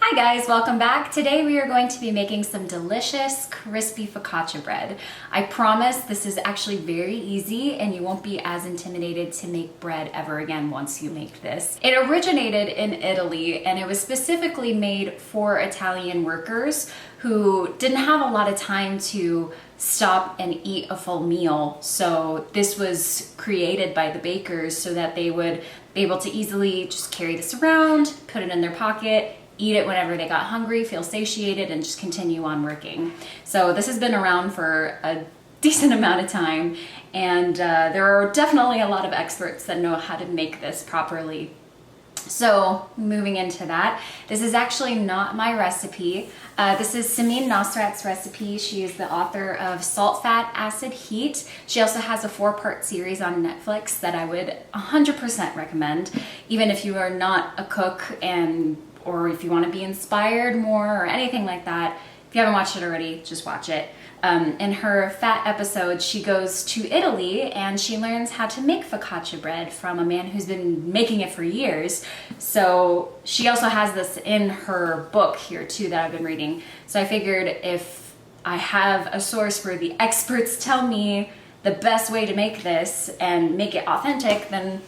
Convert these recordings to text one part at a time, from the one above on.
Hi guys, welcome back. Today we are going to be making some delicious crispy focaccia bread. I promise this is actually very easy and you won't be as intimidated to make bread ever again once you make this. It originated in Italy and it was specifically made for Italian workers who didn't have a lot of time to stop and eat a full meal. So this was created by the bakers so that they would be able to easily just carry this around, put it in their pocket, eat it whenever they got hungry, feel satiated, and just continue on working. So this has been around for a decent amount of time, and there are definitely a lot of experts that know how to make this properly. So moving into that, this is actually not my recipe. This is Samin Nosrat's recipe. She is the author of Salt, Fat, Acid, Heat. She also has a 4-part series on Netflix that I would 100% recommend, even if you are not a cook or if you want to be inspired more or anything like that. If you haven't watched it already, just watch it. In her fat episode, she goes to Italy and she learns how to make focaccia bread from a man who's been making it for years. So she also has this in her book here too that I've been reading. So I figured if I have a source where the experts tell me the best way to make this and make it authentic, then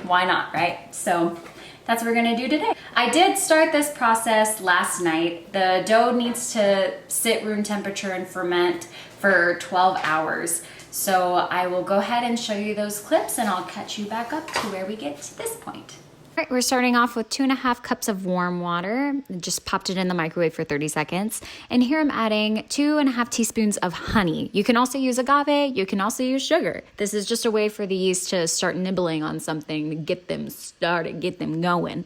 why not, right? So that's what we're gonna do today. I did start this process last night. The dough needs to sit room temperature and ferment for 12 hours. So I will go ahead and show you those clips and I'll catch you back up to where we get to this point. All right, we're starting off with 2.5 cups of warm water. Just popped it in the microwave for 30 seconds. And here I'm adding 2.5 teaspoons of honey. You can also use agave, you can also use sugar. This is just a way for the yeast to start nibbling on something to get them started, get them going.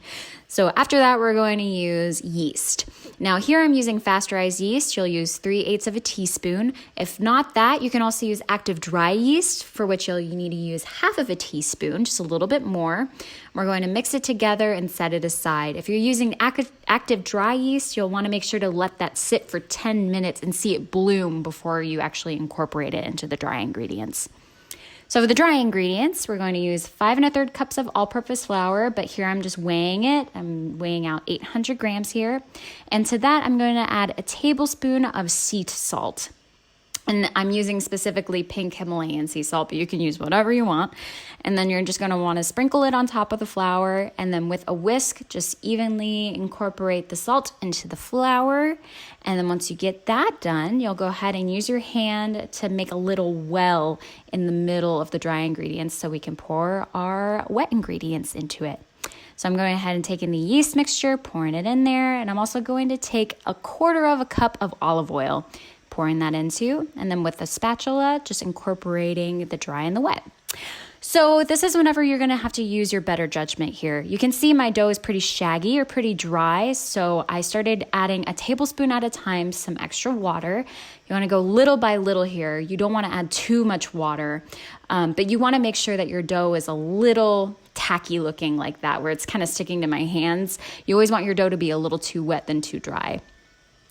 So after that, we're going to use yeast. Now here I'm using pasteurized yeast. You'll use 3/8 of a teaspoon. If not that, you can also use active dry yeast, for which you need to use 1/2 of a teaspoon, just a little bit more. We're going to mix it together and set it aside. If you're using active dry yeast, you'll want to make sure to let that sit for 10 minutes and see it bloom before you actually incorporate it into the dry ingredients. So for the dry ingredients, we're going to use 5 1/3 cups of all-purpose flour, but here I'm just weighing it. I'm weighing out 800 grams here. And to that, I'm going to add a tablespoon of sea salt. And I'm using specifically pink Himalayan sea salt, but you can use whatever you want. And then you're just going to want to sprinkle it on top of the flour. And then with a whisk, just evenly incorporate the salt into the flour. And then once you get that done, you'll go ahead and use your hand to make a little well in the middle of the dry ingredients so we can pour our wet ingredients into it. So I'm going ahead and taking the yeast mixture, pouring it in there. And I'm also going to take 1/4 cup of olive oil, pouring that into, and then with a spatula, just incorporating the dry and the wet. So this is whenever you're gonna have to use your better judgment here. You can see my dough is pretty shaggy or pretty dry, so I started adding a tablespoon at a time, some extra water. You wanna go little by little here. You don't wanna add too much water, but you wanna make sure that your dough is a little tacky looking like that, where it's kind of sticking to my hands. You always want your dough to be a little too wet than too dry.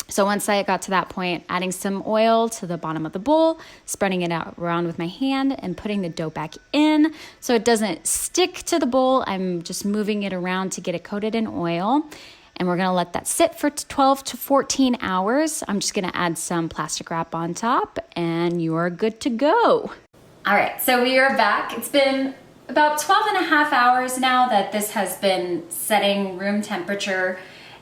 So once I got to that point, adding some oil to the bottom of the bowl, spreading it out around with my hand and putting the dough back in so it doesn't stick to the bowl. I'm just moving it around to get it coated in oil. And we're gonna let that sit for 12 to 14 hours. I'm just gonna add some plastic wrap on top and you are good to go. All right, so we are back. It's been about 12.5 hours now that this has been setting room temperature,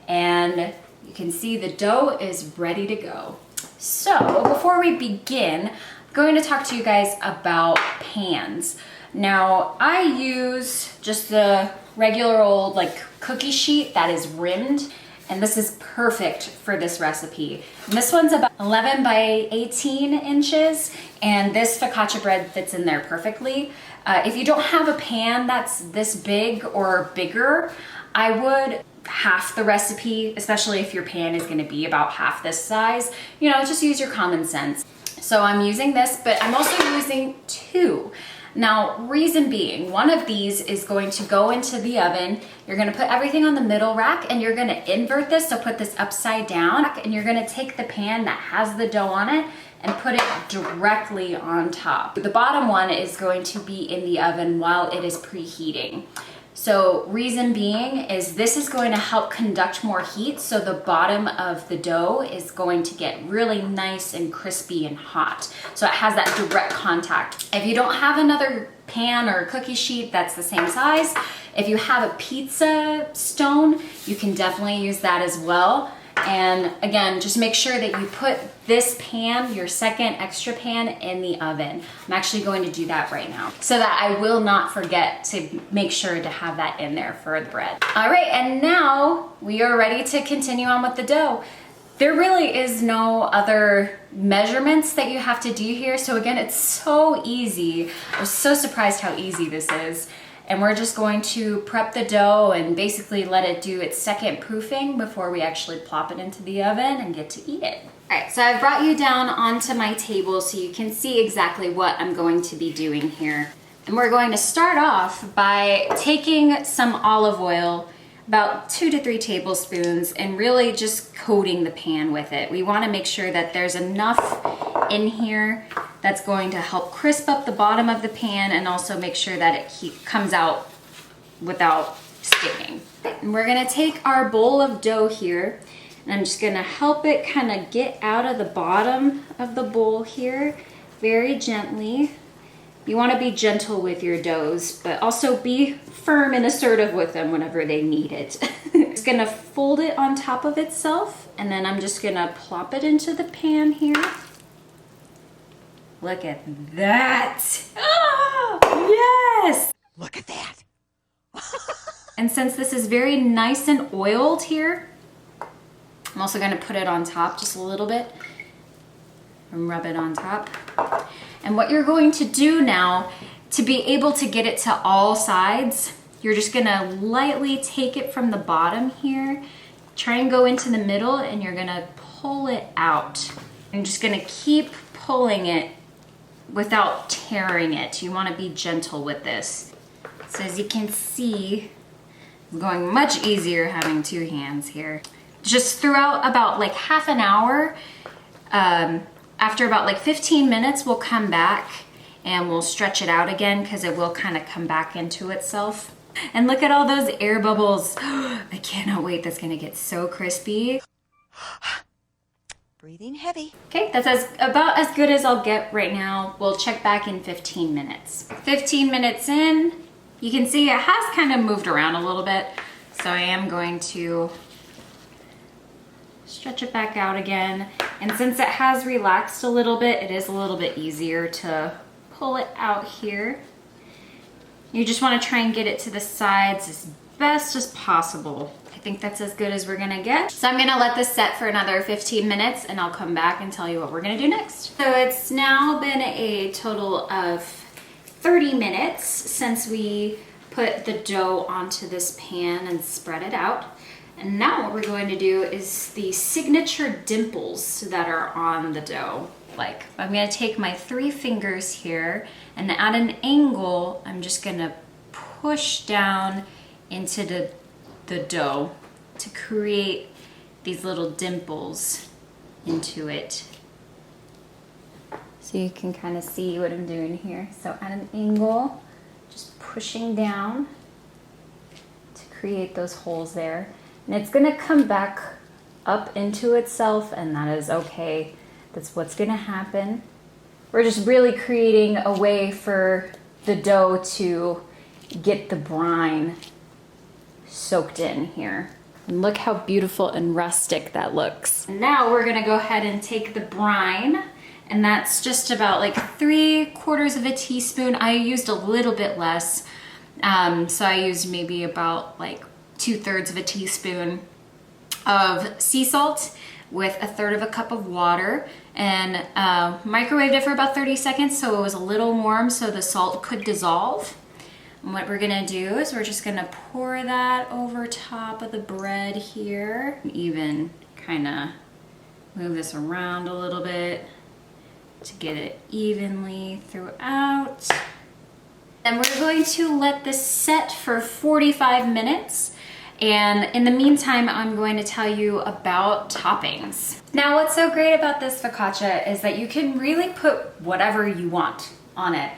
and you can see the dough is ready to go. So before we begin, I'm going to talk to you guys about pans. Now I use just the regular old cookie sheet that is rimmed, and this is perfect for this recipe. And this one's about 11 by 18 inches, and this focaccia bread fits in there perfectly. If you don't have a pan that's this big or bigger, I would half the recipe, especially if your pan is gonna be about half this size. You know, just use your common sense. So I'm using this, but I'm also using 2. Now, reason being, one of these is going to go into the oven. You're gonna put everything on the middle rack and you're gonna invert this, so put this upside down, and you're gonna take the pan that has the dough on it and put it directly on top. The bottom one is going to be in the oven while it is preheating. So reason being is this is going to help conduct more heat, so the bottom of the dough is going to get really nice and crispy and hot. So it has that direct contact. If you don't have another pan or cookie sheet that's the same size, if you have a pizza stone, you can definitely use that as well. And again, just make sure that you put this pan, your second extra pan, in the oven. I'm actually going to do that right now so that I will not forget to make sure to have that in there for the bread. All right, and now we are ready to continue on with the dough. There really is no other measurements that you have to do here. So again, it's so easy. I was so surprised how easy this is. And we're just going to prep the dough and basically let it do its second proofing before we actually plop it into the oven and get to eat it. All right, so I've brought you down onto my table so you can see exactly what I'm going to be doing here. And we're going to start off by taking some olive oil, about 2 to 3 tablespoons, and really just coating the pan with it. We want to make sure that there's enough in here that's going to help crisp up the bottom of the pan and also make sure that it comes out without sticking. And we're gonna take our bowl of dough here, and I'm just gonna help it kind of get out of the bottom of the bowl here very gently. You want to be gentle with your doughs, but also be firm and assertive with them whenever they need it. It's gonna fold it on top of itself, and then I'm just gonna plop it into the pan here. Look at that. Oh, yes. Look at that. And since this is very nice and oiled here, I'm also gonna put it on top just a little bit and rub it on top. And what you're going to do now to be able to get it to all sides, you're just gonna lightly take it from the bottom here, try and go into the middle, and you're gonna pull it out. I'm just gonna keep pulling it without tearing it. You wanna be gentle with this. So as you can see, it's going much easier having 2 hands here. Just throughout about like half an hour, after about like 15 minutes, we'll come back and we'll stretch it out again because it will kind of come back into itself. And look at all those air bubbles. I cannot wait. That's gonna get so crispy. Breathing heavy. Okay, that's about as good as I'll get right now. We'll check back in 15 minutes. 15 minutes in, you can see it has kind of moved around a little bit. So I am going to stretch it back out again. And since it has relaxed a little bit, it is a little bit easier to pull it out here. You just want to try and get it to the sides as best as possible. I think that's as good as we're gonna get. So I'm gonna let this set for another 15 minutes and I'll come back and tell you what we're gonna do next. So it's now been a total of 30 minutes since we put the dough onto this pan and spread it out. And now what we're going to do is the signature dimples that are on the dough. Like, I'm gonna take my 3 fingers here, and at an angle, I'm just gonna push down into the dough to create these little dimples into it. So you can kind of see what I'm doing here. So at an angle, just pushing down to create those holes there. And it's gonna come back up into itself, and that is okay. That's what's gonna happen. We're just really creating a way for the dough to get the brine soaked in here. And look how beautiful and rustic that looks. And now we're gonna go ahead and take the brine, and that's just about like 3/4 of a teaspoon. I used a little bit less. So I used maybe about like 2/3 of a teaspoon of sea salt with 1/3 of a cup of water, and microwaved it for about 30 seconds so it was a little warm so the salt could dissolve. And what we're gonna do is we're just gonna pour that over top of the bread here. Even kind of move this around a little bit to get it evenly throughout. And we're going to let this set for 45 minutes. And in the meantime, I'm going to tell you about toppings. Now, what's so great about this focaccia is that you can really put whatever you want on it.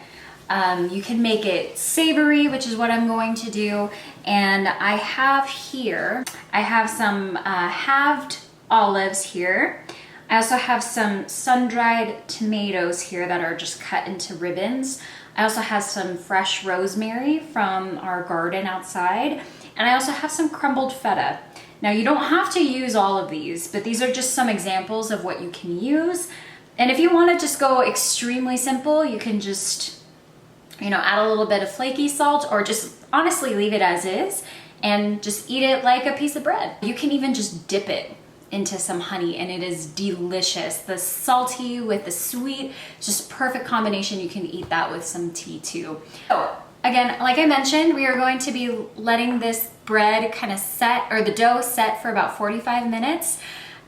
You can make it savory, which is what I'm going to do. And I have here, I have some halved olives here. I also have some sun-dried tomatoes here that are just cut into ribbons. I also have some fresh rosemary from our garden outside. And I also have some crumbled feta. Now you don't have to use all of these, but these are just some examples of what you can use. And if you want to just go extremely simple, you can just, add a little bit of flaky salt, or just honestly leave it as is and just eat it like a piece of bread. You can even just dip it into some honey and it is delicious. The salty with the sweet, just perfect combination. You can eat that with some tea too. So again, like I mentioned, we are going to be letting this bread kind of set, or the dough set, for about 45 minutes.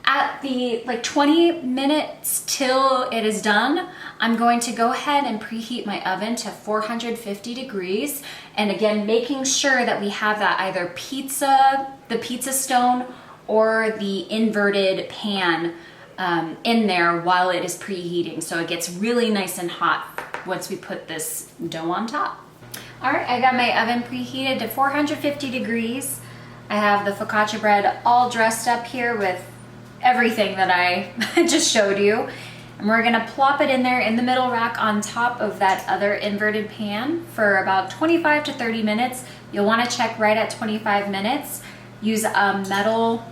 At the 20 minutes till it is done, I'm going to go ahead and preheat my oven to 450 degrees. And again, making sure that we have that either the pizza stone or the inverted pan in there while it is preheating. So it gets really nice and hot once we put this dough on top. All right, I got my oven preheated to 450 degrees. I have the focaccia bread all dressed up here with everything that I just showed you. And we're gonna plop it in there in the middle rack on top of that other inverted pan for about 25 to 30 minutes. You'll wanna check right at 25 minutes. Use a metal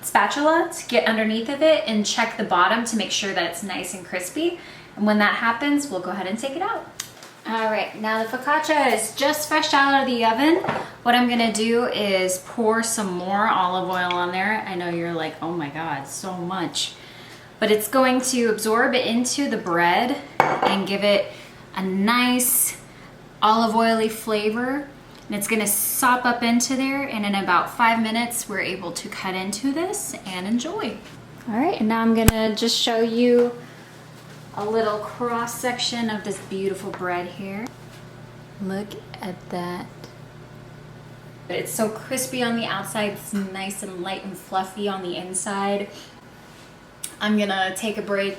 spatula to get underneath of it and check the bottom to make sure that it's nice and crispy. And when that happens, we'll go ahead and take it out. All right, now the focaccia is just fresh out of the oven. What I'm gonna do is pour some more olive oil on there. I know you're like, oh my God, so much. But it's going to absorb into the bread and give it a nice olive oily flavor. And it's gonna sop up into there, and in about 5 minutes, we're able to cut into this and enjoy. All right, and now I'm gonna just show you a little cross section of this beautiful bread here. Look at that. It's so crispy on the outside, it's nice and light and fluffy on the inside. I'm gonna take a break,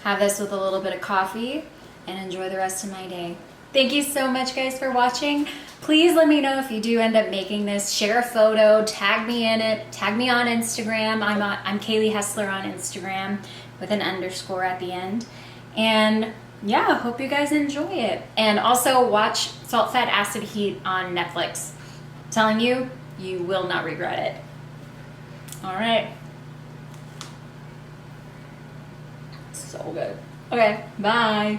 have this with a little bit of coffee, and enjoy the rest of my day. Thank you so much, guys, for watching. Please let me know if you do end up making this. Share a photo, tag me in it, tag me on Instagram. I'm Kaylee Hessler on Instagram with an underscore at the end. And yeah, hope you guys enjoy it. And also watch Salt, Fat, Acid, Heat on Netflix. I'm telling you, you will not regret it. All right. So good. Okay, bye.